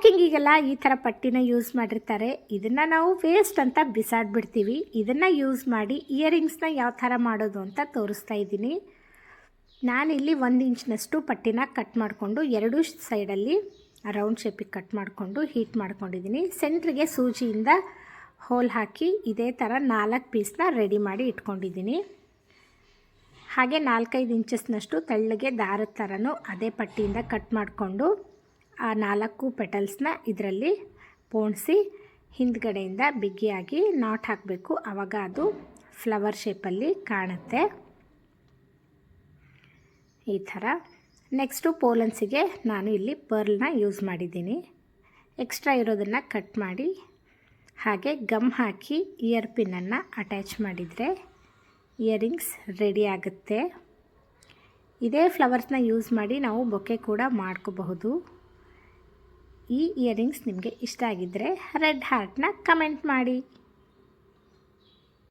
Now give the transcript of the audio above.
ವಾಕಿಂಗಿಗೆಲ್ಲ ಈ ಥರ ಪಟ್ಟಿನ ಯೂಸ್ ಮಾಡಿರ್ತಾರೆ. ಇದನ್ನು ನಾವು ವೇಸ್ಟ್ ಅಂತ ಬಿಸಾಡಿಬಿಡ್ತೀವಿ. ಇದನ್ನು ಯೂಸ್ ಮಾಡಿ ಇಯರಿಂಗ್ಸ್ನ ಯಾವ ಥರ ಮಾಡೋದು ಅಂತ ತೋರಿಸ್ತಾ ಇದ್ದೀನಿ. ನಾನಿಲ್ಲಿ 1 ಇಂಚ್ನಷ್ಟು ಪಟ್ಟಿನ ಕಟ್ ಮಾಡಿಕೊಂಡು ಎರಡೂ ಸೈಡಲ್ಲಿ ರೌಂಡ್ ಶೇಪಿಗೆ ಕಟ್ ಮಾಡಿಕೊಂಡು ಹೀಟ್ ಮಾಡ್ಕೊಂಡಿದ್ದೀನಿ. ಸೆಂಟ್ರಿಗೆ ಸೂಜಿಯಿಂದ ಹೋಲ್ ಹಾಕಿ ಇದೇ ಥರ 4 ಪೀಸ್ನ ರೆಡಿ ಮಾಡಿ ಇಟ್ಕೊಂಡಿದ್ದೀನಿ. ಹಾಗೆ 4-5 ಇಂಚಸ್ನಷ್ಟು ತೆಳ್ಳಗೆ ದಾರದ ಥರನೂ ಅದೇ ಪಟ್ಟಿಯಿಂದ ಕಟ್ ಮಾಡಿಕೊಂಡು ಆ 4 ಪೆಟಲ್ಸ್ನ ಇದರಲ್ಲಿ ಪೋಣಿಸಿ ಹಿಂದ್ಗಡೆಯಿಂದ ಬಿಗಿಯಾಗಿ ನಾಟ್ ಹಾಕಬೇಕು. ಆವಾಗ ಅದು ಫ್ಲವರ್ ಶೇಪಲ್ಲಿ ಕಾಣುತ್ತೆ ಈ ಥರ. ನೆಕ್ಸ್ಟು ಪೋಲನ್ಸಿಗೆ ನಾನು ಇಲ್ಲಿ ಪರ್ಲ್ನ ಯೂಸ್ ಮಾಡಿದ್ದೀನಿ. ಎಕ್ಸ್ಟ್ರಾ ಇರೋದನ್ನು ಕಟ್ ಮಾಡಿ ಹಾಗೆ ಗಮ್ ಹಾಕಿ ಇಯರ್ ಪಿನ್ನನ್ನು ಅಟ್ಯಾಚ್ ಮಾಡಿದರೆ ಇಯರಿಂಗ್ಸ್ ರೆಡಿ ಆಗುತ್ತೆ. ಇದೇ ಫ್ಲವರ್ಸ್ನ ಯೂಸ್ ಮಾಡಿ ನಾವು ಬೊಕ್ಕೆ ಕೂಡ ಮಾಡ್ಕೋಬಹುದು. ಈ ಇಯರಿಂಗ್ಸ್ ನಿಮಗೆ ಇಷ್ಟ ಆಗಿದ್ದರೆ ರೆಡ್ ಹಾರ್ಟ್ನ ಕಮೆಂಟ್ ಮಾಡಿ.